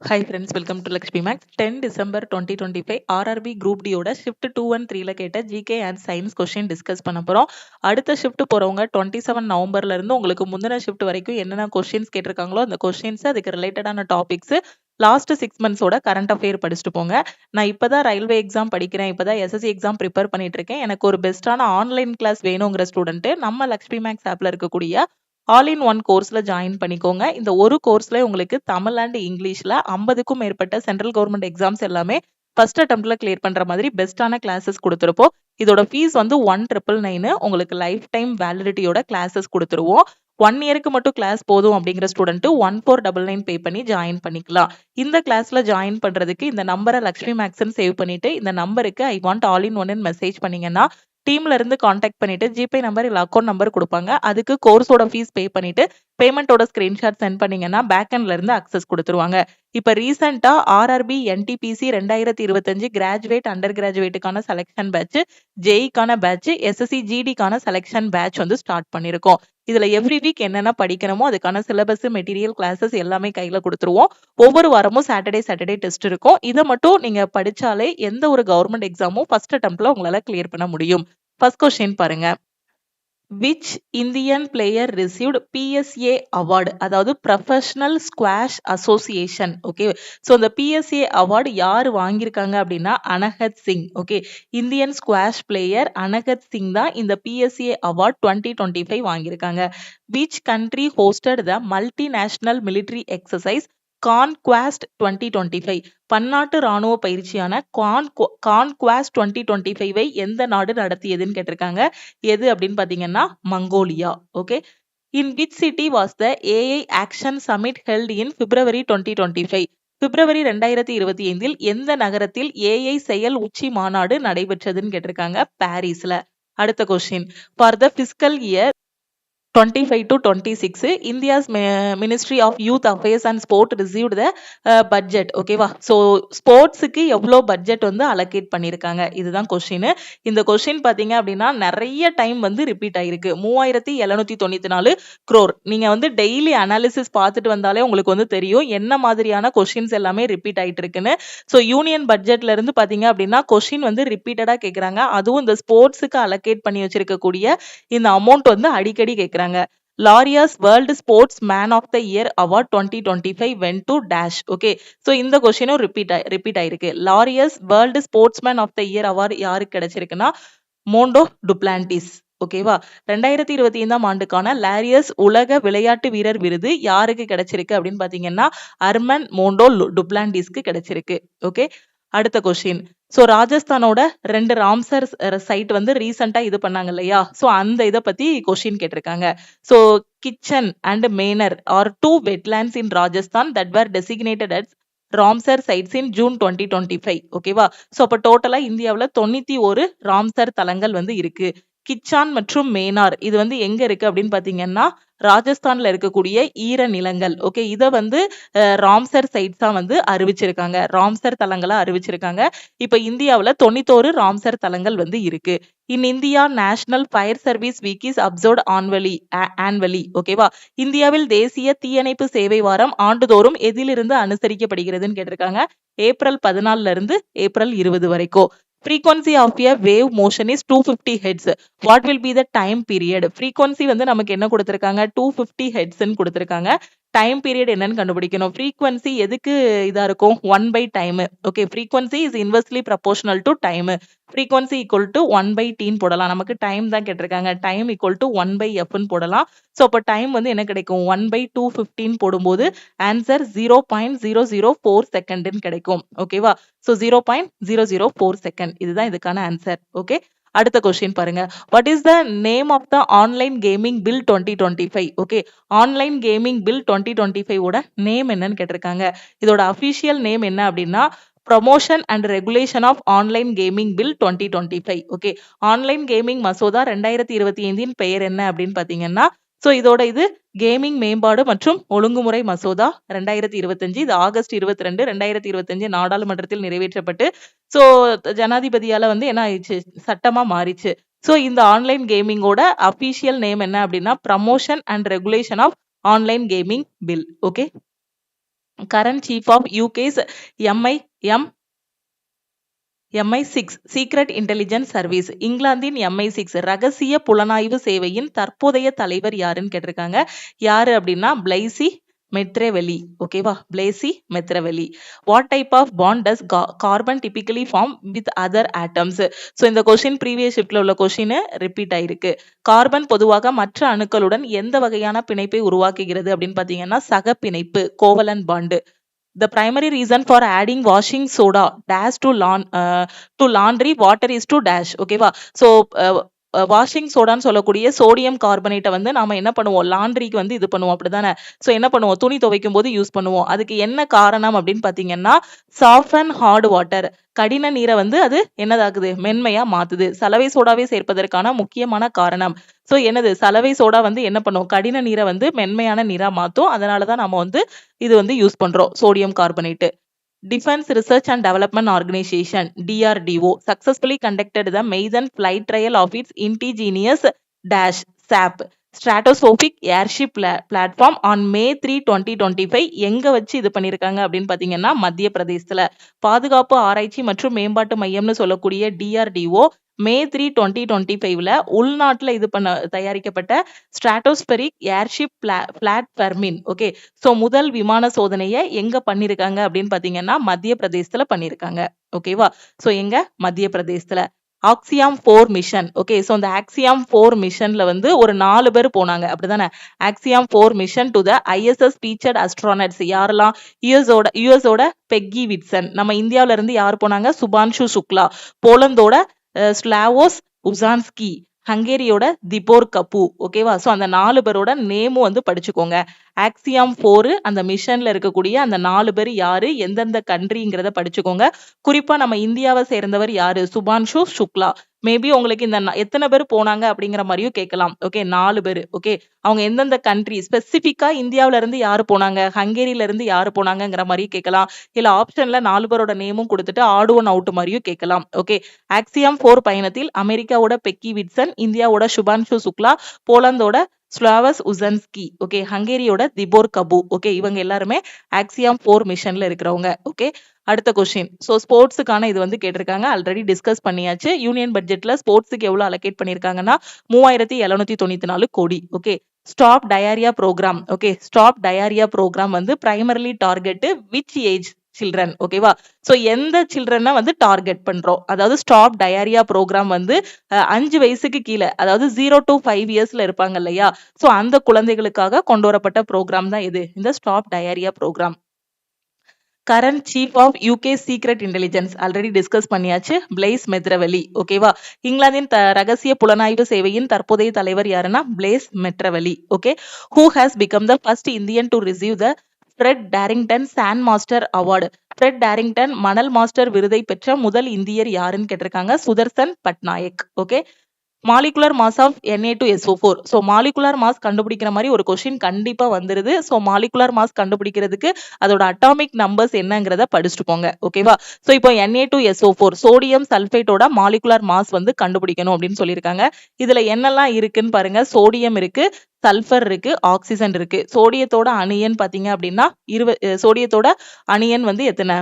Hi friends, welcome to Lakshmi Max. 10 December 2025 RRB Group D ஓட shift 2 and 3ல கேட்ட GK and science question discuss பண்ண போறோம். அடுத்த shift போறவங்க 27 நவம்பர்ல இருந்து உங்களுக்கு முந்தின ஷிஃப்ட் வரைக்கும் என்னென்ன கொஸ்டின்ஸ் கேட்டிருக்காங்களோ அந்த கொஸ்டின்ஸ் அதுக்கு ரிலேட்டடான டாபிக்ஸ் லாஸ்ட் 6 மந்த்ஸோட கரண்ட் அஃபேர் படிச்சுட்டு போங்க. நான் இப்பதான் ரயில்வே எக்ஸாம் படிக்கிறேன், இப்பதான் எஸ்எஸ்சி எக்ஸாம் ப்ரிப்பேர் பண்ணிட்டு இருக்கேன். எனக்கு ஒரு பெஸ்டான ஆன்லைன் கிளாஸ் வேணுங்கிற ஸ்டூடெண்ட் நம்ம லக்ஷ்மி மேக்ஸ் ஆப்ல இருக்கக்கூடிய ஆல் இன் ஒன் கோர்ஸ்ல ஜாயின் பண்ணிக்கோங்க. இந்த ஒரு கோர்ஸ்ல உங்களுக்கு தமிழ் அண்ட் இங்கிலீஷ்ல 50க்கும் மேற்பட்ட சென்ட்ரல் கவர்மெண்ட் எக்ஸாம்ஸ் எல்லாமே ஃபர்ஸ்ட் அட்டெம்ப்ட்ல கிளியர் பண்ற மாதிரி பெஸ்டான கிளாஸஸ் கொடுத்துருப்போம். இதோட ஃபீஸ் வந்து 1999. உங்களுக்கு லைஃப் டைம் வேலிடிட்டியோட கிளாஸஸ் கொடுத்துருவோம். 1 இயருக்கு மட்டும் கிளாஸ் போதும் அப்படிங்கிற ஸ்டூடெண்ட் 1499 பே பண்ணி ஜாயின் பண்ணிக்கலாம். இந்த கிளாஸ்ல ஜாயின் பண்றதுக்கு இந்த நம்பரை லக்ஷ்மி மேக்ஸ்ன்னு சேவ் பண்ணிட்டு இந்த நம்பருக்கு I want all in one message பண்ணீங்கன்னா டீம்ல இருந்து காண்டாக்ட் பண்ணிட்டு ஜிபே நம்பர் இல்ல அக்கௌண்ட் நம்பர் கொடுப்பாங்க. அதுக்கு கோர்ஸோட ஃபீஸ் பே பண்ணிட்டு பேமெண்டோட ஸ்கிரீன்ஷாட் சென்ட் பண்ணீங்கன்னா பேக் எண்ட்ல இருந்து அக்சஸ் கொடுத்துருவாங்க. இப்ப ரீசெண்டா ஆர்ஆர்பி என்டிபிசி 2025 கிராஜுவேட் அண்டர் கிராஜுவேட்டுக்கான செலக்ஷன் பேட்ச், ஜேஇக்கான பேட்ச், எஸ்எஸ்சி ஜிடிக்கான செலக்ஷன் பேட்ச் வந்து ஸ்டார்ட் பண்ணிருக்கோம். இதுல எவ்ரி வீக் என்னென்ன படிக்கணுமோ அதுக்கான சிலபஸ், மெட்டீரியல், கிளாஸஸ் எல்லாமே கையில கொடுத்துருவோம். ஒவ்வொரு வாரமும் சாட்டர்டே டெஸ்ட் இருக்கும். இதை மட்டும் நீங்க படிச்சாலே எந்த ஒரு கவர்மெண்ட் எக்ஸாமும் ஃபர்ஸ்ட் அட்டெம்ப்ட்ல உங்களால கிளியர் பண்ண முடியும். ஃபர்ஸ்ட் கொஸ்டின் பாருங்க. Which Indian player received PSA award? அதாவது professional squash association. Okay, so இந்த PSA அவார்டு யார் வாங்கியிருக்காங்க அப்படின்னா Anahat Singh. Okay, Indian squash player Anahat Singh தான் இந்த PSA அவார்ட் 2025 வாங்கியிருக்காங்க. Which country hosted the multinational military exercise கான்குவாஸ்ட் 2025? பன்னாட்டு ராணுவ பயிற்சியான கான்குவாஸ்ட் 2025 எந்த நாடு நடத்தியதுன்னு கேட்டிருக்காங்க. எது அப்படின்னு பாத்தீங்கன்னா Mongolia. Okay, in which city was the AI action summit held in February 2025? பிப்ரவரி 2025 எந்த நகரத்தில் ஏஐ செயல் உச்சி மாநாடு நடைபெற்றதுன்னு கேட்டிருக்காங்க. பாரிஸ்ல. அடுத்த question. For the fiscal year 25 to 26 India's Ministry of Youth Affairs and Sport received the budget. ஓகேவா, ஸோ ஸ்போர்ட்ஸுக்கு எவ்வளோ பட்ஜெட் வந்து அலோகேட் பண்ணியிருக்காங்க, இதுதான் கொஸ்டின். இந்த கொஸ்டின் பார்த்தீங்க அப்படின்னா நிறைய டைம் வந்து ரிப்பீட் ஆயிருக்கு. 3794 crore. நீங்க வந்து டெய்லி அனாலிசிஸ் பார்த்துட்டு வந்தாலே உங்களுக்கு வந்து தெரியும் என்ன மாதிரியான கொஸ்டின்ஸ் எல்லாமே ரிப்பீட் ஆயிட்டு இருக்குன்னு. ஸோ யூனியன் பட்ஜெட்ல இருந்து பார்த்தீங்க அப்படின்னா கொஸ்டின் வந்து ரிப்பீட்டடா கேட்குறாங்க. அதுவும் இந்த ஸ்போர்ட்ஸுக்கு அலோகேட் பண்ணி வச்சிருக்கக்கூடிய இந்த அமௌண்ட் வந்து அடிக்கடி கேட்குறாங்க. Laureus world sports man of the year award 2025 went to dash. Okay, so இந்த கொஸ்டினும் ரிப்பீட் ஆயிருக்கு. Laureus world sports man of the year award யாருக்கு கிடைச்சிருக்குன்னா மோண்டோ டுப்ளாண்டிஸ். ஓகேவா, 2025 ஆண்டுக்கான லாரியஸ் உலக விளையாட்டு வீரர் விருது யாருக்கு கிடைச்சிருக்கு அப்படின்னு பாத்தீங்கன்னா அர்மன் மோண்டோ டுப்ளாண்டிஸ்க்கு கிடைச்சிருக்கு. ஓகே, அடுத்த கொஸ்டின். ஸோ ராஜஸ்தானோட 2 ராம்சர் சைட் வந்து ரீசெண்டா இது பண்ணாங்க இல்லையா, ஸோ அந்த இதை பத்தி கொஸ்டின் கேட்டிருக்காங்க. So Khichan and Menar are 2 wetlands in Rajasthan that were designated as Ramsar sites in June 2025. ஓகேவா, ஸோ அப்போ டோட்டலா இந்தியாவில் 91 ராம்சர் தலங்கள் வந்து இருக்கு. கிச்சான் மற்றும் மேனார் இது வந்து எங்க இருக்கு அப்படின்னு பாத்தீங்கன்னா ராஜஸ்தான்ல இருக்கக்கூடிய ஈர நிலங்கள். ஓகே, இதை வந்து ராம்சர் சைட்ஸா வந்து அறிவிச்சிருக்காங்க, ராம்சர் தலங்களா அறிவிச்சிருக்காங்க. இப்ப இந்தியாவில் 91 ராம்சர் தலங்கள் வந்து இருக்கு. In India national fire service week is observed annually. ஓகேவா, இந்தியாவில் தேசிய தீயணைப்பு சேவை வாரம் ஆண்டுதோறும் எதிலிருந்து அனுசரிக்கப்படுகிறதுன்னு கேட்டிருக்காங்க. ஏப்ரல் 14 இருந்து ஏப்ரல் 20 வரைக்கும். Frequency of a wave motion is 250 Hz. What will be the time period? Frequency வந்து நமக்கு என்ன கொடுத்திருக்காங்க, 250 Hz கொடுத்திருக்காங்க. டைம் பீரியட் என்னன்னு கண்டுபிடிக்கணும். ஃப்ரீக்வன்சி எதுக்கு இதா இருக்கும், 1/time. Okay, frequency is inversely proportional to time. Frequency equal to 1/t போடலாம். நமக்கு டைம் தான் கேட்டிருக்காங்க. டைம் ஈக்குவல் டு 1/f போடலாம். ஸோ அப்போ டைம் வந்து என்ன கிடைக்கும், 1/215 போடும்போது ஆன்சர் 0.004 செகண்ட்னு கிடைக்கும். ஓகேவா, ஸோ 0.004 செகண்ட், இதுதான் இதுக்கான ஆன்சர். ஓகே, அடுத்த கொஸ்டின் பாருங்க. What is the name of the online gaming bill 2025? Okay, online gaming bill 2025 ஓட நேம் என்னன்னு கேட்டிருக்காங்க. இதோட அபிஷியல் நேம் என்ன அப்படின்னா promotion and regulation of online gaming bill 2025. Okay, online gaming மசோதா 2025 பெயர் என்ன அப்படின்னு பாத்தீங்கன்னா ஸோ இதோட இது கேமிங் மேம்பாடு மற்றும் ஒழுங்குமுறை மசோதா 2025. இது ஆகஸ்ட் 22, 2025 நாடாளுமன்றத்தில் நிறைவேற்றப்பட்டு ஸோ ஜனாதிபதியால வந்து என்ன ஆயிடுச்சு, சட்டமா மாறிச்சு. ஸோ இந்த ஆன்லைன் கேமிங்கோட அபிஷியல் நேம் என்ன அப்படின்னா promotion and regulation of online gaming bill. Okay, current chief of UK's MI6 secret intelligence service. இங்கிலாந்தின் MI6 ரகசிய புலனாய்வு சேவையின் தற்போதைய தலைவர் யாருன்னு கேட்டிருக்காங்க. யாரு அப்படின்னா பிளைசி மெத்ரெவெலி. ஓகேவா, Blaise Metreweli. What type of bond does carbon typically form with other atoms? So இந்த கொஸ்டின் ப்ரீவியஸ் ஷிப்ட்ல உள்ள கொஸ்டின் ரிப்பீட் ஆயிருக்கு. கார்பன் பொதுவாக மற்ற அணுக்களுடன் எந்த வகையான பிணைப்பை உருவாக்குகிறது அப்படின்னு பார்த்தீங்கன்னா சக பிணைப்பு, covalent bond. The primary reason for adding washing soda dash to laundry water is to dash. ஓகேவா, ஸோ வாஷிங் சோடான்னு சொல்லக்கூடிய சோடியம் கார்பனேட்டை வந்து நாம என்ன பண்ணுவோம், லாண்ட்ரிக்கு வந்து இது பண்ணுவோம் அப்படிதானே. ஸோ என்ன பண்ணுவோம், துணி துவைக்கும் போது யூஸ் பண்ணுவோம். அதுக்கு என்ன காரணம் அப்படின்னு பாத்தீங்கன்னா சாஃப்ட் ஹார்ட் வாட்டர், கடின நீரை வந்து அது என்னதாக்குது, மென்மையா மாத்துது. சலவை சோடாவை சேர்ப்பதற்கான முக்கியமான காரணம். ஸோ என்னது, சலவை சோடா வந்து என்ன பண்ணும், கடின நீரை வந்து மென்மையான நீரா மாத்தும். அதனாலதான் நம்ம வந்து இது வந்து யூஸ் பண்றோம் sodium carbonate. Defense Research and Development Organization DRDO successfully conducted the maiden flight trial of its indigenous SAP Stratospheric Airship Platform on May 3, 2025. எங்க வச்சு இது பண்ணிருக்காங்க அப்படின்னு பாத்தீங்கன்னா மத்திய பிரதேசத்துல. பாதுகாப்பு ஆராய்ச்சி மற்றும் மேம்பாட்டு மையம்னு சொல்லக்கூடிய DRDO May 3, 2025ல உள்நாட்டுல இது தயாரிக்கப்பட்ட ஸ்ட்ராட்டோஸ்பெரிக் ஏர்ஷிப் பிளாட்ஃபார்மின் ஓகே ஸோ முதல் விமான சோதனையை எங்க பண்ணிருக்காங்க அப்படின்னு பாத்தீங்கன்னா மத்திய பிரதேசத்துல பண்ணிருக்காங்க. ஓகேவா, ஸோ எங்க மத்திய பிரதேசத்துல. ஆக்சியாம் 4 மிஷன். ஓகே, ஸோ இந்த ஆக்சியாம் 4 மிஷன்ல வந்து ஒரு 4 பேர் போனாங்க அப்படிதானே. Axiom 4 mission to the ISS featured astronauts. யாரெல்லாம், யூஎஸோட பெக்கி விட்சன். நம்ம இந்தியாவில இருந்து யார் போனாங்க, சுபான்ஷு சுக்லா. போலந்தோட ஸ்லாவோஸ் உசான்ஸ்கி. ஹங்கேரியோட திபோர் கப்பு. ஓகேவா, ஸோ அந்த 4 பேரோட நேமும் வந்து படிச்சுக்கோங்க. ஆக்சியாம் 4 அந்த மிஷன்ல இருக்கக்கூடிய அந்த 4 பேர் யாரு, எந்தெந்த கண்ட்ரிங்கிறத படிச்சுக்கோங்க. குறிப்பா நம்ம இந்தியாவை சேர்ந்தவர் யாரு, சுபான்ஷு சுக்லா. மேபி உங்களுக்கு இந்த எத்தனை பேர் போனாங்க அப்படிங்கிற மாதிரியும் கேட்கலாம். ஓகே, 4 பேர். ஓகே, அவங்க எந்தெந்த கண்ட்ரி, ஸ்பெசிபிக்கா இந்தியாவில இருந்து யாரு போனாங்க, ஹங்கேரியில இருந்து யாரு போனாங்கிற மாதிரியும் கேட்கலாம். இல்ல ஆப்ஷன்ல 4 பேரோட நேமும் கொடுத்துட்டு ஆட் ஒன் அவுட் மாதிரியும் கேட்கலாம். ஓகே, ஆக்சியாம் 4 பயணத்தில் அமெரிக்காவோட பெக்கி விட்சன், இந்தியாவோட சுபான்ஷு சுக்லா, போலந்தோட ஸ்லாவஸ் உசன்ஸ்கி, ஓகே, ஹங்கேரியோட திபோர் கபு. ஓகே, இவங்க எல்லாருமே ஆக்சியாம் 4 மிஷன்ல இருக்கிறவங்க. ஓகே, அடுத்த கொஸ்டின். ஸோ ஸ்போர்ட்ஸுக்கான இது வந்து கேட்டிருக்காங்க, ஆல்ரெடி டிஸ்கஸ் பண்ணியாச்சு. யூனியன் பட்ஜெட்ல ஸ்போர்ட்ஸுக்கு எவ்வளவு அலோகேட் பண்ணிருக்காங்கன்னா 3794 கோடி. Okay, stop diarrhoea programme. Okay, stop diarrhoea programme வந்து primarily target which age children. ஓகேவா, சோ எந்த சில்ட்ரனை வந்து டார்கெட் பண்றோம், அதாவது ஸ்டாப் டயரியா ப்ரோக்ராம் வந்து 5 வயசுக்கு கீழே, அதாவது 0 to 5 இயர்ஸ்ல இருப்பாங்க இல்லையா, சோ அந்த குழந்தைகளுக்காக கொண்டு வரப்பட்ட ப்ரோக்ராம் தான் இது, இந்த stop diarrhoea programme. Current chief of UK secret intelligence already discuss பண்ணியாச்சு, பிளேஸ் மெத்ரெவெலி. ஓகேவா, இங்கிலாந்தின் ரகசிய புலனாய்வு சேவையின் தற்போதைய தலைவர் யாருன்னா Blaise Metreweli. Okay, who has become the first Indian to receive the Fred Darrington sand master award. Fred Darrington மணல் மாஸ்டர் விருதை பெற்ற முதல் இந்தியர் யாருன்னு கேட்டிருக்காங்க, Sudarsan Pattnaik. Okay, molecular mass of Na2SO4. So molecular mass கண்டுபிடிக்கிற மாதிரி ஒரு கொஸ்டின் கண்டிப்பா வந்துருது. ஸோ மாலிகுலர் மாஸ் கண்டுபிடிக்கிறதுக்கு அதோட அட்டாமிக் நம்பர்ஸ் என்னங்கிறத படிச்சுட்டு போங்க. ஓகேவா, ஸோ இப்போ Na2SO4 சோடியம் சல்பேட்டோட மாலிகுலர் மாஸ் வந்து கண்டுபிடிக்கணும் அப்படின்னு சொல்லியிருக்காங்க. இதுல என்னெல்லாம் இருக்குன்னு பாருங்க, சோடியம் இருக்கு, சல்பர் இருக்கு, ஆக்சிஜன் இருக்கு. சோடியத்தோட அணியன் பாத்தீங்க அப்படின்னா சோடியத்தோட அணியன் வந்து எத்தனை,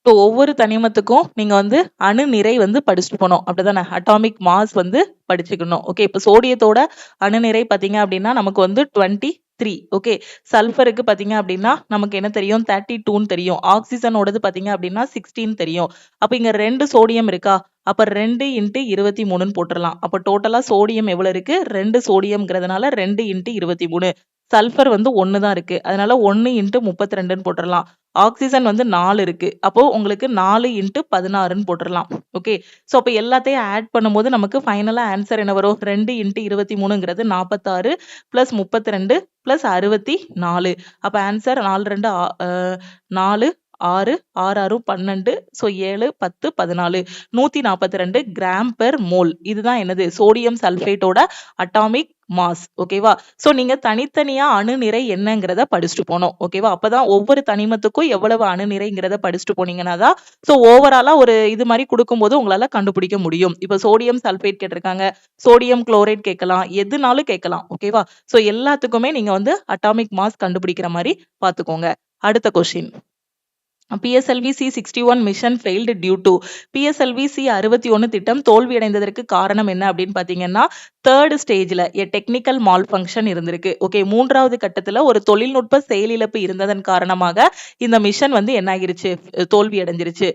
ஸோ ஒவ்வொரு தனிமத்துக்கும் நீங்க வந்து அணு நிறை வந்து படிச்சுட்டு போனோம் அப்படிதானே, அட்டாமிக் மாஸ் வந்து படிச்சுக்கணும். ஓகே, இப்போ சோடியத்தோட அணு நிறை பாத்தீங்க அப்படின்னா நமக்கு வந்து 23. ஓகே, சல்பருக்கு பாத்தீங்க அப்படின்னா நமக்கு என்ன தெரியும், 32 தெரியும். ஆக்சிஜனோடது பாத்தீங்க அப்படின்னா 16 தெரியும். அப்ப இங்க 2 சோடியம் இருக்கா, அப்ப 2 × 23 போட்டுடலாம். அப்ப டோட்டலா சோடியம் எவ்வளவு இருக்கு, 2 சோடியம்ங்கிறதுனால 2 × 23. சல்பர் வந்து 1 தான் இருக்கு, அதனால 1 × 32 போட்டுடலாம். ஆக்சிஜன் வந்து 4 இருக்கு, அப்போ உங்களுக்கு 4 × 16 போட்டுடலாம். ஓகே, சோ அப்ப எல்லாத்தையும் ஆட் பண்ணும்போது நமக்கு ஃபைனலா ஆன்சர் என்ன வரும், 2 × 23ங்கிறது 46 + 32 + 64. அப்ப answer 4 2 4 6 6 6 12, so 7 10 14 142 gram per mole. இதுதான் என்னது, சோடியம் சல்பேட்டோட அட்டாமிக் மாஸ். ஓகேவா, சோ நீங்க தனித்தனியா அணு நிறை என்னங்கிறத படிச்சுட்டு போனோம். ஓகேவா, அப்பதான் ஒவ்வொரு தனிமத்துக்கும் எவ்வளவு அணு நிறைங்கிறத படிச்சுட்டு போனீங்கன்னா தான் சோ ஓவராலா ஒரு இது மாதிரி கொடுக்கும்போது உங்களால கண்டுபிடிக்க முடியும். இப்ப சோடியம் சல்பேட் கேட்டிருக்காங்க, சோடியம் குளோரைட் கேட்கலாம், எதுனாலும் கேட்கலாம். ஓகேவா, சோ எல்லாத்துக்குமே நீங்க வந்து அட்டாமிக் மாஸ் கண்டுபிடிக்கிற மாதிரி பாத்துக்கோங்க. அடுத்த question. PSLV C61 mission failed due to PSLV C61 திட்டம் தோல்வியடைந்ததற்கு காரணம் என்ன அப்படின்னு பார்த்தீங்கன்னா, தேர்ட் ஸ்டேஜ்ல டெக்னிக்கல் மால் ஃபங்க்ஷன் இருந்திருக்கு. ஓகே, மூன்றாவது கட்டத்துல ஒரு தொழில்நுட்ப செயலிழப்பு இருந்ததன் காரணமாக இந்த மிஷன் வந்து என்ன ஆகிருச்சு, தோல்வி அடைஞ்சிருச்சு.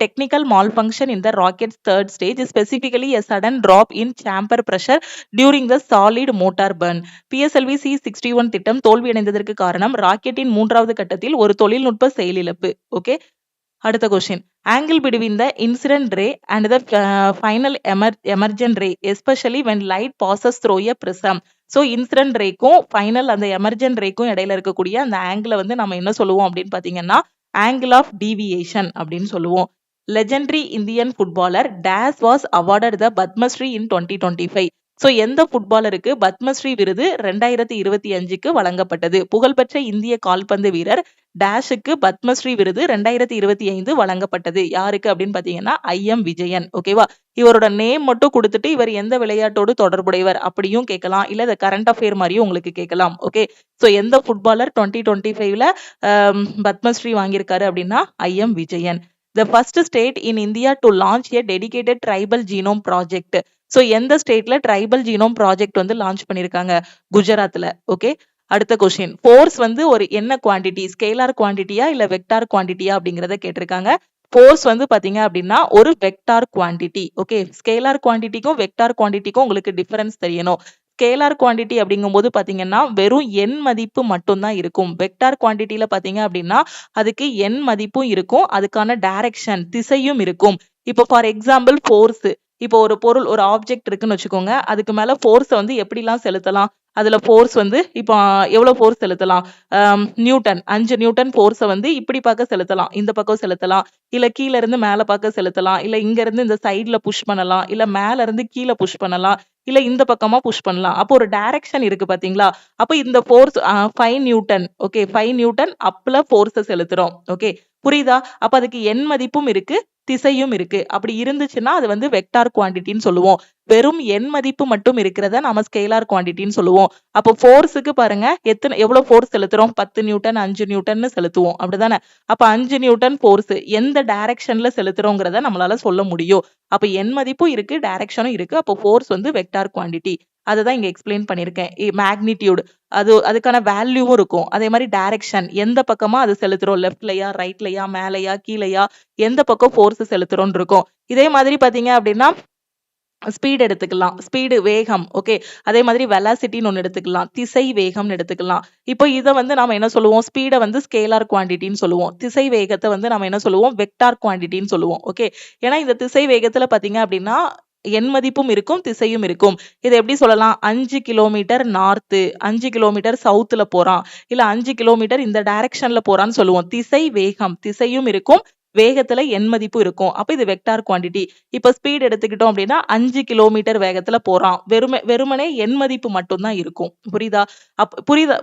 Technical malfunction in the rocket's third stage specifically a sudden drop in chamber pressure during the solid motor burn. PSLV C61 திட்டம் தோல்வியடைந்ததற்கு காரணம் ராக்கெட்டின் மூன்றாவது கட்டத்தில் ஒரு தொழில்நுட்ப செயலிழப்பு. ஓகே, அடுத்த question. Angle between the incident ray and the final emergent ray, especially when light passes through a prism. So incident ரேக்கும் final அந்த எமர்ஜென்ட் ரேக்கும் இடையில இருக்கக்கூடிய அந்த ஆங்கிளை வந்து நம்ம என்ன சொல்லுவோம் அப்படின்னு பார்த்தீங்கன்னா, ஆங்கிள் ஆஃப் டீவியேஷன் அப்படின்னு சொல்லுவோம். Legendary Indian footballer days was awarded the Padma Shri in 2025. So எந்த ஃபுட்பாலருக்கு பத்மஸ்ரீ விருது 2025க்கு வழங்கப்பட்டது? புகழ்பெற்ற இந்திய கால்பந்து வீரர் டேஷுக்கு பத்மஸ்ரீ விருது 2025 வழங்கப்பட்டது. யாருக்கு அப்படின்னு பார்த்தீங்கன்னா IM விஜயன். ஓகேவா, இவரோட நேம் மட்டும் கொடுத்துட்டு இவர் எந்த விளையாட்டோடு தொடர்புடையவர் அப்படியும் கேட்கலாம், இல்ல இந்த கரண்ட் அஃபேர் மாதிரியும் உங்களுக்கு கேட்கலாம். ஓகே, ஸோ எந்த ஃபுட்பாலர் 2025ல பத்மஸ்ரீ வாங்கியிருக்காரு அப்படின்னா IM Vijayan. The first state in India to launch a dedicated tribal genome project. So எந்த ஸ்டேட்ல ட்ரைபல் ஜீனோம் ப்ராஜெக்ட் வந்து லான்ச் பண்ணிருக்காங்க? குஜராத்ல. ஓகே, அடுத்த கொஸ்டின். ஃபோர்ஸ் வந்து ஒரு என்ன குவான்டிட்டி, ஸ்கேலார் குவான்டிட்டியா இல்ல வெக்டார் குவான்டிட்டியா அப்படிங்கறத கேட்டிருக்காங்க. ஃபோர்ஸ் வந்து பாத்தீங்க அப்படின்னா ஒரு வெக்டார் குவான்டிட்டி. ஓகே, ஸ்கேலார் குவான்டிட்டிக்கும் வெக்டார் குவான்டிட்டிக்கும் உங்களுக்கு டிஃபரன்ஸ் தெரியணும். ஸ்கேலார் குவான்டிட்டி அப்படிங்கும்போது பாத்தீங்கன்னா வெறும் எண் மதிப்பு மட்டும்தான் இருக்கும். வெக்டார் குவான்டிட்டியில பாத்தீங்க அப்படின்னா அதுக்கு எண் மதிப்பும் இருக்கும், அதுக்கான டைரக்ஷன் திசையும் இருக்கும். இப்போ ஃபார் எக்ஸாம்பிள் ஃபோர்ஸ், இப்போ ஒரு பொருள் ஒரு ஆப்ஜெக்ட் இருக்குன்னு வச்சுக்கோங்க, அதுக்கு மேல ஃபோர்ஸை வந்து எப்படிலாம் செலுத்தலாம்? அதுல ஃபோர்ஸ் வந்து இப்போ எவ்வளவு ஃபோர்ஸ் செலுத்தலாம்? நியூட்டன் 5 நியூட்டன் ஃபோர்ஸை வந்து இப்படி பார்க்க செலுத்தலாம், இந்த பக்கம் செலுத்தலாம், இல்ல கீழ இருந்து மேல பார்க்க செலுத்தலாம், இல்ல இங்க இருந்து இந்த சைட்ல புஷ் பண்ணலாம், இல்ல மேல இருந்து கீழே புஷ் பண்ணலாம், இல்ல இந்த பக்கமா புஷ் பண்ணலாம். அப்போ ஒரு டைரக்ஷன் இருக்கு பாத்தீங்களா? அப்போ இந்த ஃபோர்ஸ் 5 நியூட்டன். ஓகே, 5 நியூட்டன் அப்ல ஃபோர்ஸை செலுத்துறோம். ஓகே, புரியுதா? அப்ப அதுக்கு எண் மதிப்பும் இருக்கு, திசையும் இருக்கு. அப்படி இருந்துச்சுன்னா அது வந்து வெக்டார் குவான்டிட்டின்னு சொல்லுவோம். வெறும் எண் மதிப்பு மட்டும் இருக்கிறத நாம ஸ்கேலார் குவான்டிட்டின்னு சொல்லுவோம். அப்போ ஃபோர்ஸுக்கு பாருங்க எவ்வளவு ஃபோர்ஸ் செலுத்துறோம்? 10 நியூட்டன் 5 நியூட்டன்னு செலுத்துவோம், அப்படிதானே? அப்ப 5 நியூட்டன் ஃபோர்ஸ் எந்த டைரக்ஷன்ல செலுத்துறோங்கிறத நம்மளால சொல்ல முடியும். அப்ப எண் மதிப்பும் இருக்கு, டைரக்ஷனும் இருக்கு. அப்போ ஃபோர்ஸ் வந்து வெக்டார் குவான்டிட்டி. அதுதான் இங்க எக்ஸ்பிளைன் பண்ணிருக்கேன். மேக்னிடியூட் அதுக்கான வேல்யூவும் இருக்கும். அதே மாதிரி டைரக்ஷன் எந்த பக்கமா அது செலுத்துறோம், லெஃப்ட்லயா ரைட்லயா மேலையா கீழையா எந்த பக்கம் ஃபோர்ஸ் செலுத்துறோம்னு இருக்கும். இதே மாதிரி பாத்தீங்க அப்படின்னா ஸ்பீட் எடுத்துக்கலாம், ஸ்பீடு வேகம். ஓகே, அதே மாதிரி வெலாசிட்டின்னு ஒன்று எடுத்துக்கலாம், திசை வேகம்னு எடுத்துக்கலாம். இப்போ இதை வந்து நாம என்ன சொல்லுவோம்? ஸ்பீடை வந்து ஸ்கேலார் குவான்டிட்டின்னு சொல்லுவோம், திசை வேகத்தை வந்து நம்ம என்ன சொல்லுவோம்? வெக்டார் குவான்டிட்டின்னு சொல்லுவோம். ஓகே, ஏன்னா இந்த திசை வேகத்துல பாத்தீங்க அப்படின்னா எண் மதிப்பும் இருக்கும், திசையும் இருக்கும். இதை எப்படி சொல்லலாம்? 5 கிலோமீட்டர் நார்த்து, 5 கிலோமீட்டர் சவுத்துல போறான், இல்ல 5 கிலோமீட்டர் இந்த டைரக்ஷன்ல போறான்னு சொல்லுவோம். திசை வேகம், திசையும் இருக்கும், வேகத்துல எண் மதிப்பு இருக்கும். அப்ப இது வெக்டார் குவான்டிட்டி. இப்ப ஸ்பீட் எடுத்துக்கிட்டோம் அப்படின்னா 5 கிலோமீட்டர் வேகத்துல போறான், வெறுமனே எண் மதிப்பு மட்டும் தான் இருக்கும். புரியுதா?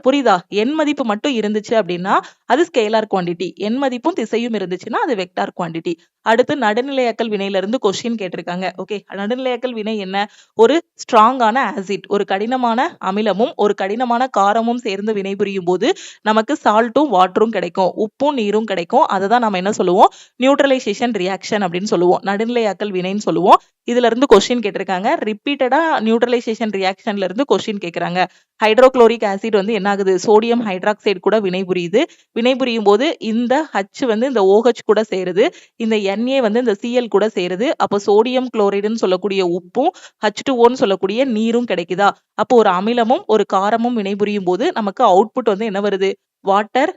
புரியுதா? எண் மதிப்பு மட்டும் இருந்துச்சு அப்படின்னா அது ஸ்கேலார் குவான்டிட்டி, எண் மதிப்பும் திசையும் இருந்துச்சுன்னா அது வெக்டார் குவான்டிட்டி. அடுத்து நடுநிலையாக்கல் வினையில இருந்து கொஸ்டின் கேட்டிருக்காங்க. ஓகே, நடுநிலையாக்கல் வினை என்ன? ஒரு ஸ்ட்ராங்கான ஆசிட், ஒரு கடினமான அமிலமும் ஒரு கடினமான காரமும் சேர்ந்து வினைபுரியும் போது நமக்கு சால்ட்டும் வாட்டரும் கிடைக்கும், உப்பும் நீரும் கிடைக்கும். அதை தான் நம்ம என்ன சொல்லுவோம்? நியூட்ரலைசேஷன் ரியாக்ஷன் அப்படின்னு சொல்லுவோம், நடுநிலையாக்கல் வினைன்னு சொல்லுவோம். இதுல இருந்து கொஸ்டின் கேட்டிருக்காங்க. ரிப்பீட்டடா நியூட்ரலைசேஷன் ரியாக்ஷன்ல இருந்து கொஸ்டின் கேட்கறாங்க. ஹைட்ரோகுளோரிக் ஆசிட் வந்து என்ன ஆகுது? சோடியம் ஹைட்ராக்சைடு கூட வினைபுரியுது. வினைபுரியும் போது இந்த H வந்து இந்த OH கூட சேருது, இந்த Na வந்து இந்த Cl கூட சேருது. அப்போ சோடியம் குளோரைடுன்னு சொல்லக்கூடிய உப்பும் H2O சொல்லக்கூடிய நீரும் கிடைக்குதா? அப்போ ஒரு அமிலமும் ஒரு காரமும் வினைபுரியும் போது நமக்கு அவுட்புட் வந்து என்ன வருது? வாட்டர்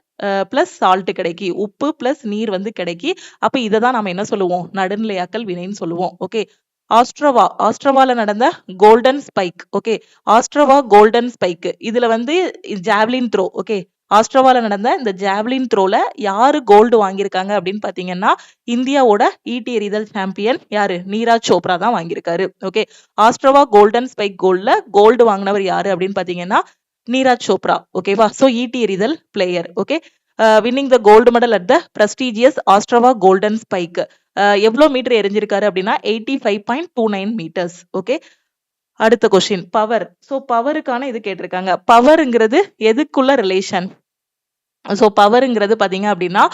பிளஸ் சால்ட் கிடைக்கி, உப்பு பிளஸ் நீர் வந்து கிடைக்கி. அப்ப இதை தான் நம்ம என்ன சொல்லுவோம்? நடுநிலையாக்கல் வினைன்னு சொல்லுவோம். ஓகே, ஆஸ்ட்ரவால நடந்த golden spike. Okay, Ostrava golden spike இதுல வந்து ஜாவ்லின் த்ரோ. ஓகே, ஆஸ்ட்ரவால நடந்த இந்த ஜாவ்லின் த்ரோல யாரு கோல்டு வாங்கியிருக்காங்க அப்படின்னு பாத்தீங்கன்னா இந்தியாவோட ஈட்டி எறிதல் சாம்பியன் யாரு? நீரஜ் சோப்ரா தான் வாங்கியிருக்காரு. Okay, Ostrava golden spike gold வாங்கினவர் யாரு அப்படின்னு பாத்தீங்கன்னா நீரஜ் சோப்ரா. ஓகேவா? சோ ஈட்டி எறிதல் player. Okay, winning the gold medal at the prestigious Ostrava Golden Spike. எவ்வளவு மீட்டர் எரிஞ்சிருக்காரு அப்படின்னா 85.29 மீட்டர்ஸ். ஓகே, அடுத்த கொஸ்டின் பவர். சோ பவருக்கான இது கேட்டிருக்காங்க. பவர்ங்கிறது எதுக்குள்ள ரிலேஷன்? ஸோ பவருங்கிறது பார்த்தீங்க அப்படின்னா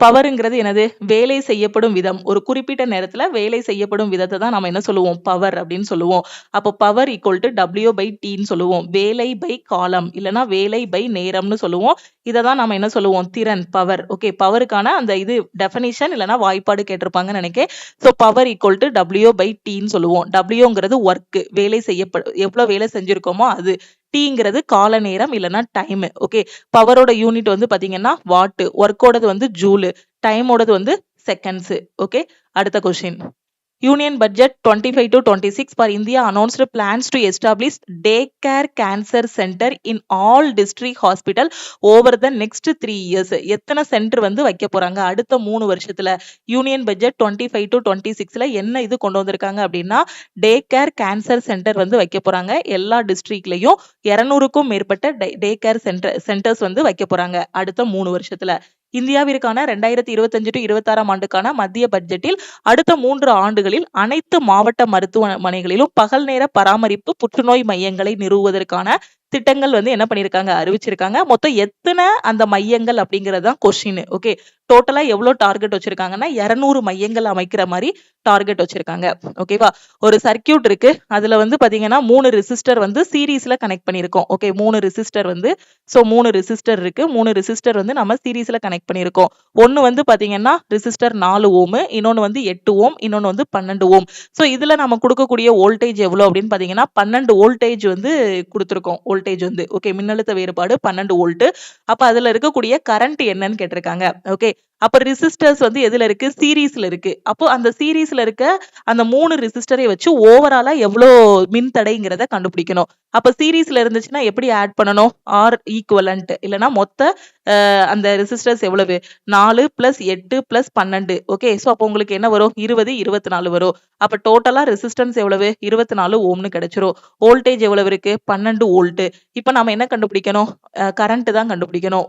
பவருங்கிறது என்னது, வேலை செய்யப்படும் விதம். ஒரு குறிப்பிட்ட நேரத்தில் வேலை செய்யப்படும் விதத்தை தான் நம்ம என்ன சொல்லுவோம், பவர் அப்படின்னு சொல்லுவோம். அப்போ power equal to W by டின்னு சொல்லுவோம். வேலை பை காலம் இல்லைன்னா வேலை பை நேரம்னு சொல்லுவோம். இதை தான் நம்ம என்ன சொல்லுவோம், திறன், பவர். ஓகே, பவருக்கான அந்த இது டெஃபனிஷன் இல்லைன்னா வாய்ப்பாடு கேட்டிருப்பாங்கன்னு நினைக்கிறேன். So power equal to W by டின்னு சொல்லுவோம். டபிள்யூங்கிறது ஒர்க், வேலை எவ்வளோ வேலை செஞ்சிருக்கோமோ அது. டீங்கிறது கால நேரம் இல்லைன்னா டைம். ஓகே, பவரோட யூனிட் வந்து பாத்தீங்கன்னா வாட், ஒர்க்கோடது வந்து ஜூல், டைமோடது வந்து செகண்ட்ஸ். ஓகே, அடுத்த question. Union Budget 25 to 26 for India announced plans to establish daycare cancer center in all district hospital over the next 3 years. எத்தனை சென்டர் வந்து வைக்க போறாங்க அடுத்த 3 வருஷத்துல? யூனியன் பட்ஜெட் 25 to 26ல என்ன இது கொண்டு வந்திருக்காங்க அப்படின்னா, டே கேர் கேன்சர் சென்டர் வந்து வைக்க போறாங்க. எல்லா டிஸ்ட்ரிக்ட்லயும் 200க்கும் மேற்பட்ட டே கேர் சென்டர்ஸ் வந்து வைக்க போறாங்க அடுத்த 3 வருஷத்துல. இந்தியாவிற்கான 2025 to 26 ஆண்டுக்கான மத்திய பட்ஜெட்டில் அடுத்த 3 ஆண்டுகளில் அனைத்து மாவட்ட மருத்துவமனைகளிலும் பகல் நேர பராமரிப்பு புற்றுநோய் மையங்களை நிறுவுவதற்கான திட்டங்கள் வந்து என்ன பண்ணிருக்காங்க, அறிவிச்சிருக்காங்க. மொத்தம் எத்தனை அந்த மையங்கள் அப்படிங்கிறது தான் கொஸ்டின். ஓகே, டோட்டலா எவ்வளவு டார்கெட் வச்சிருக்காங்கன்னா 200 மையங்கள் அமைக்கிற மாதிரி டார்கெட் வச்சிருக்காங்க. ஓகேவா, ஒரு சர்க்கியூட் இருக்கு, அதுல வந்து பாத்தீங்கன்னா 3 ரெசிஸ்டர் வந்து சீரீஸ்ல கனெக்ட் பண்ணிருக்கோம். ஓகே, 3 ரெசிஸ்டர் வந்து, சோ 3 ரெசிஸ்டர் இருக்கு, 3 ரெசிஸ்டர் வந்து நம்ம சீரீஸ்ல கனெக்ட் பண்ணிருக்கோம். ஒன்னு வந்து பாத்தீங்கன்னா ரெசிஸ்டர் 4 ஓம், இன்னொன்னு வந்து 8 ஓம், இன்னொன்னு வந்து 12 ஓம். சோ இதுல நம்ம கொடுக்கக்கூடிய வோல்டேஜ் எவ்வளவு அப்படின்னு பாத்தீங்கன்னா 12 வோல்டேஜ் வந்து கொடுத்திருக்கோம். வோல்டேஜ் வந்து ஓகே, மின்னழுத்த வேறுபாடு 12 வோல்ட். அப்ப அதுல இருக்கக்கூடிய கரண்ட் என்னன்னு கேட்டிருக்காங்க. ஓகே, அப்ப ரெசிஸ்டர்ஸ் வந்து எதுல இருக்கு, சீரீஸ்ல இருக்கு. அப்போ அந்த சீரீஸ்ல இருக்க அந்த 3 ரெசிஸ்டரை வச்சு ஓவராலா எவ்வளோ மின் தடைங்கிறத கண்டுபிடிக்கணும். அப்ப சீரீஸ்ல இருந்துச்சுன்னா எப்படி ஆட் பண்ணணும், ஆர் ஈக்குவலண்ட் இல்லைன்னா மொத்த அந்த ரெசிஸ்டர்ஸ் எவ்வளவு, 4 + 8 + 12. ஓகே, சோ அப்போ உங்களுக்கு என்ன வரும், 20 24 வரும். அப்ப டோட்டலா ரெசிஸ்டன்ஸ் எவ்வளவு, 24 ஓம்னு கிடைச்சிரும். வோல்டேஜ் எவ்வளவு இருக்கு, 12 வோல்ட். இப்ப நம்ம என்ன கண்டுபிடிக்கணும், கரண்ட் தான் கண்டுபிடிக்கணும்.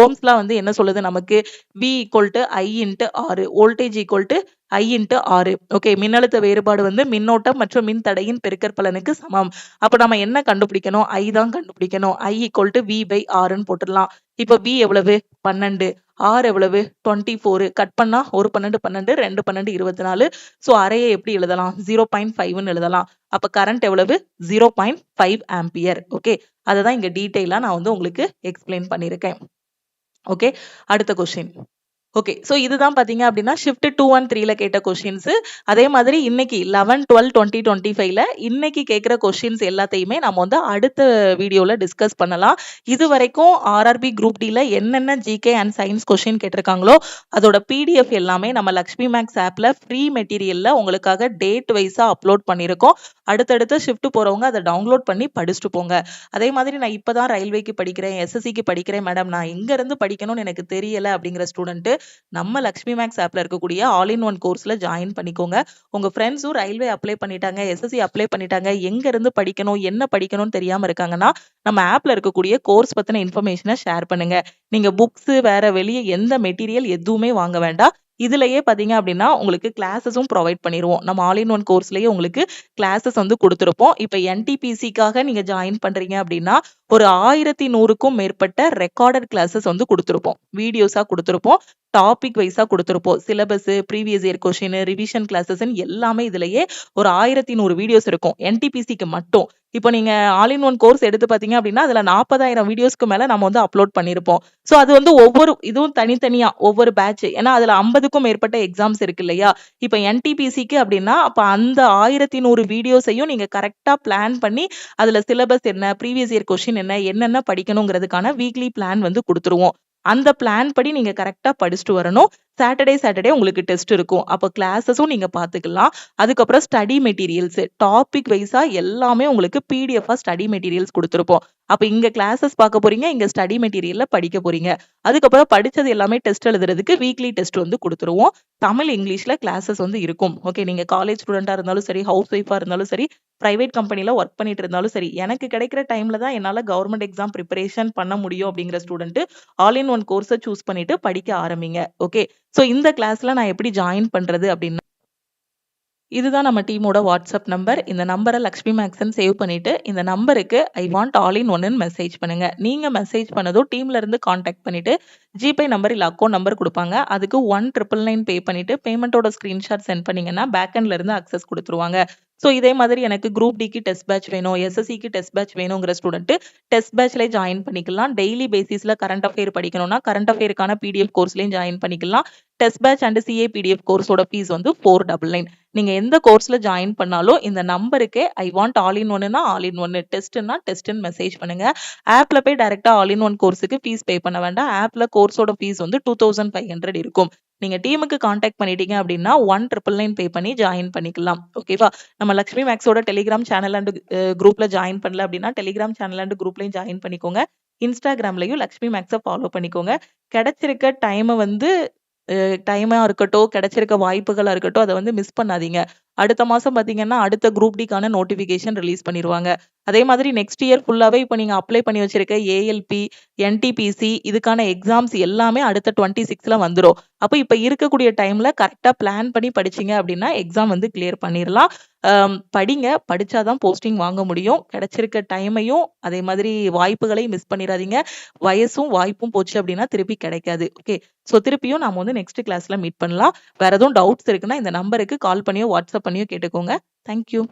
ஓம்ஸ்லாம் வந்து என்ன சொல்லுது நமக்கு, V = I × R, voltage = I × R. Okay, மின்னழுத்த வேறுபாடு வந்து மின்னோட்டம் மற்றும் மின் தடையின் பெருக்கற்பலனுக்கு சமம். அப்ப நம்ம என்ன கண்டுபிடிக்கணும், I தான் கண்டுபிடிக்கணும். I = V/R ன்னு போட்டுடலாம். இப்ப V எவ்வளவு, 12, R எவ்வளவு, 24. கட் பண்ணா ஒரு 12 12, 2 12 24. சோ அரையை எப்படி எழுதலாம், 0.5ன்னு எழுதலாம். அப்ப கரண்ட் எவ்வளவு, 0.5 ஆம்பியர். ஓகே, அததான் இங்க டீடைலா நான் வந்து உங்களுக்கு எக்ஸ்பிளைன் பண்ணிருக்கேன். ஓகே, அடுத்த கொஸ்டின். ஓகே, சோ இதுதான் பாத்தீங்க அப்படின்னா ஷிஃப்ட் 2 and 3ல கேட்ட கொஸ்டின்ஸ். அதே மாதிரி இன்னைக்கு 11, 12, 2025ல இன்னைக்கு கேட்கிற கொஸ்டின்ஸ் எல்லாத்தையுமே நம்ம வந்து அடுத்த வீடியோல டிஸ்கஸ் பண்ணலாம். இது வரைக்கும் ஆர்ஆர்பி குரூப் டில என்னென்ன ஜிகே அண்ட் சயின்ஸ் கொஸ்டின் கேட்டிருக்காங்களோ அதோட பிடிஎஃப் எல்லாமே நம்ம லக்ஷ்மி மேக்ஸ் ஆப்ல ஃப்ரீ மெட்டீரியல்ல உங்களுக்காக டேட் வைஸா அப்லோட் பண்ணியிருக்கோம். அடுத்தடுத்த ஷிஃப்ட் போறவங்க அதை டவுன்லோட் பண்ணி படிச்சுட்டு போங்க. அதே மாதிரி நான் இப்பதான் ரயில்வேக்கு படிக்கிறேன், எஸ்எஸ்சிக்கு படிக்கிறேன் மேடம், நான் எங்க இருந்து படிக்கணும்னு எனக்கு தெரியல அப்படிங்கிற ஸ்டூடெண்ட் நம்ம லக்ஷ்மி மேக்ஸ் ஆப்ல இருக்கக்கூடிய ஆல் இன் ஒன் கோர்ஸ்ல ஜாயின் பண்ணிக்கோங்க. உங்க ஃப்ரெண்ட்ஸும் ரயில்வே அப்ளை பண்ணிட்டாங்க, எஸ்எஸ்சி அப்ளை பண்ணிட்டாங்க, எங்க இருந்து படிக்கணும் என்ன படிக்கணும்னு தெரியாம இருக்காங்கன்னா நம்ம ஆப்ல இருக்கக்கூடிய கோர்ஸ் பத்தின இன்ஃபர்மேஷனை ஷேர் பண்ணுங்க. நீங்க புக்ஸ் வேற வெளியே எந்த மெட்டீரியல் எதுவுமே வாங்க வேண்டாம். இதுலயே பாத்தீங்க அப்படின்னா உங்களுக்கு கிளாஸஸும் ப்ரொவைட் பண்ணிடுவோம். நம்ம ஆல் இன் ஒன் கோர்ஸ்லயே உங்களுக்கு கிளாஸஸ் வந்து கொடுத்துருப்போம். இப்ப என்டிபிசிக்காக நீங்க ஜாயின் பண்றீங்க அப்படின்னா ஒரு 1100க்கும் மேற்பட்ட ரெக்கார்டட் கிளாஸஸ் வந்து கொடுத்துருப்போம், வீடியோஸா கொடுத்துருப்போம், டாபிக் வைஸா கொடுத்துருப்போம். Syllabus, previous year question, revision classes எல்லாமே இதுலயே ஒரு 1100 வீடியோஸ் இருக்கும் என்டிபிசிக்கு மட்டும். இப்போ நீங்க ஆல் இன் ஒன் கோர்ஸ் எடுத்து பாத்தீங்க அப்படின்னா அதுல 40,000 வீடியோஸ்க்கு மேல நம்ம வந்து அப்லோட் பண்ணிருப்போம். சோ அது வந்து ஒவ்வொரு இதுவும் தனித்தனியா ஒவ்வொரு பேட்ச், ஏன்னா அதுல 50க்கும் மேற்பட்ட எக்ஸாம்ஸ் இருக்கு இல்லையா. இப்ப என்டிபிசிக்கு அப்படின்னா அப்ப அந்த 1100 வீடியோஸையும் நீங்க கரெக்டா பிளான் பண்ணி அதுல சிலபஸ் என்ன, ப்ரீவியஸ் இயர் கொஸ்டின் என்ன, என்னென்ன படிக்கணுங்கிறதுக்கான வீக்லி பிளான் வந்து கொடுத்துருவோம். அந்த பிளான் படி நீங்க கரெக்டா படிச்சுட்டு வரணும். சாட்டர்டே உங்களுக்கு டெஸ்ட் இருக்கும். அப்போ கிளாஸஸும் நீங்க பாத்துக்கலாம். அதுக்கப்புறம் ஸ்டடி மெட்டீரியல்ஸ் டாபிக் வைஸா எல்லாமே உங்களுக்கு பிடிஎஃப் ஸ்டடி மெட்டீரியல்ஸ் கொடுத்துருப்போம். அப்ப இங்க கிளாஸஸ் பார்க்க போறீங்க, இங்க ஸ்டடி மெட்டீரியல்ல படிக்க போறீங்க. அதுக்கப்புறம் படிச்சது எல்லாமே டெஸ்ட் எழுதுறதுக்கு வீக்லி டெஸ்ட் வந்து கொடுத்துருவோம். தமிழ் இங்கிலீஷ்ல கிளாஸஸ் வந்து இருக்கும். ஓகே, நீங்க காலேஜ் ஸ்டூடெண்டா இருந்தாலும் சரி, ஹவுஸ் ஒய்ஃபா இருந்தாலும் சரி, பிரைவேட் கம்பெனில ஒர்க் பண்ணிட்டு இருந்தாலும் சரி, எனக்கு கிடைக்கிற டைம்ல தான் என்னால கவர்மெண்ட் எக்ஸாம் ப்ரிப்பரேஷன் பண்ண முடியும் அப்படிங்கிற ஸ்டூடெண்ட் ஆல் இன் ஒன் கோர்ஸை சூஸ் பண்ணிட்டு படிக்க ஆரம்பிங்க. ஓகே, சோ இந்த கிளாஸ்ல நான் எப்படி ஜாயின் பண்றது அப்படின்னா இதுதான் நம்ம டீமோட வாட்ஸ்அப் நம்பர். இந்த நம்பரை லக்ஷ்மி மேக்ஸ்ன்னு சேவ் பண்ணிட்டு, இந்த நம்பருக்கு ஐ வாண்ட் ஆல் இன் ஒன்னு மெசேஜ் பண்ணுங்க. நீங்க மெசேஜ் பண்ணதும் டீம்ல இருந்து கான்டாக்ட் பண்ணிட்டு, ஜிபே நம்பர் இல்ல அக்கௌண்ட் நம்பர் குடுப்பாங்க. அதுக்கு 1999 பே பண்ணிட்டு, பேமெண்ட்டோட ஸ்கிரீன்ஷாட் சென்ட் பண்ணீங்கன்னா, பேக் எண்ட்ல இருந்து அக்சஸ் குடுத்துருவாங்க. ஸோ இதே மாதிரி எனக்கு குரூப் டிக்கு டெஸ்ட் பேட்ச் வேணும், எஸ்எஸ்சிக்கு டெஸ்ட் பேட்ச் வேணுங்கிற ஸ்டூடெண்ட் டெஸ்ட் பேட்ச்ல ஜாயின் பண்ணிக்கலாம். டெய்லி பேசிஸ்ல கரண்ட் அஃபேர் படிக்கணும்னா, கரண்ட் அஃபேருக்கான பிடிஎஃப் கோர்ஸ்லயும் ஜாயின் பண்ணிக்கலாம். Test batch and CA PDF கோர்ஸோட ஃபீஸ் வந்து 499. நீங்க எந்த கோர்ஸ்ல ஜாயின் பண்ணாலும் இந்த நம்பருக்கு ஐ வாண்ட் ஆல் இன் ஒன்னுனா ஆல் இன் ஒன்னு, டெஸ்ட்னா டெஸ்ட்னு மெசேஜ் பண்ணுங்க. ஆப்ல போய் டைரக்டா ஆல் இன் ஒன் கோர்ஸுக்கு ஃபீஸ் பே பண்ண வேண்டாம். ஆப்ல கோர்ஸோட ஃபீஸ் வந்து 2500 இருக்கும். நீங்க டீமுக்கு கான்டாக்ட் பண்ணிட்டீங்க அப்படின்னா 1999 பே பண்ணி ஜாயின் பண்ணிக்கலாம். ஓகேவா? நம்ம லக்ஷ்மி மேக்ஸோட டெலிகிராம் சேனல் அண்ட் குரூப்ல ஜாயின் பண்ணல அப்படின்னா டெலிகிராம் சேனல் அண்ட் குரூப்லயும் ஜாயின் பண்ணிக்கோங்க. இன்ஸ்டாகிராம்லயும் லக்ஷ்மி மேக்ஸை ஃபாலோ பண்ணிக்கோங்க. கிடைச்சிருக்க டைமை வந்து டைமா இருக்கட்டும், கிடைச்சிருக்க வாய்ப்புகளா இருக்கட்டும், அத வந்து மிஸ் பண்ணாதீங்க. அடுத்த மாசம் பார்த்தீங்கன்னா, அடுத்த குரூப் டிக்கான நோட்டிஃபிகேஷன் ரிலீஸ் பண்ணிருவாங்க. அதே மாதிரி நெக்ஸ்ட் இயர் ஃபுல்லாவே இப்ப நீங்க அப்ளை பண்ணி வச்சிருக்க ஏஎல்பி, என்டிபிசி இதுக்கான எக்ஸாம்ஸ் எல்லாமே அடுத்த 26ல வந்துரும். அப்ப இப்ப இருக்கக்கூடிய டைம்ல கரெக்ட்டா பிளான் பண்ணி படிச்சீங்க அப்படின்னா, எக்ஸாம் வந்து கிளியர் பண்ணிரலாம். படிங்க. படிச்சா தான் போஸ்டிங் வாங்க முடியும். கிடைச்சிருக்க டைமையும், அதே மாதிரி வாய்ப்புகளையும் மிஸ் பண்ணிறாதீங்க. வயசும், வாய்ப்பும் போச்சு அப்படின்னா திருப்பி கிடைக்காது. ஓகே. ஸோ திருப்பியும் நாம வந்து நெக்ஸ்ட் கிளாஸ்ல மீட் பண்ணலாம். வேற எதுவும் டவுட்ஸ் இருக்குன்னா இந்த நம்பருக்கு கால் பண்ணியோ, வாட்ஸ்அப் பண்ணியோ கேட்டுக்கோங்க. Thank you.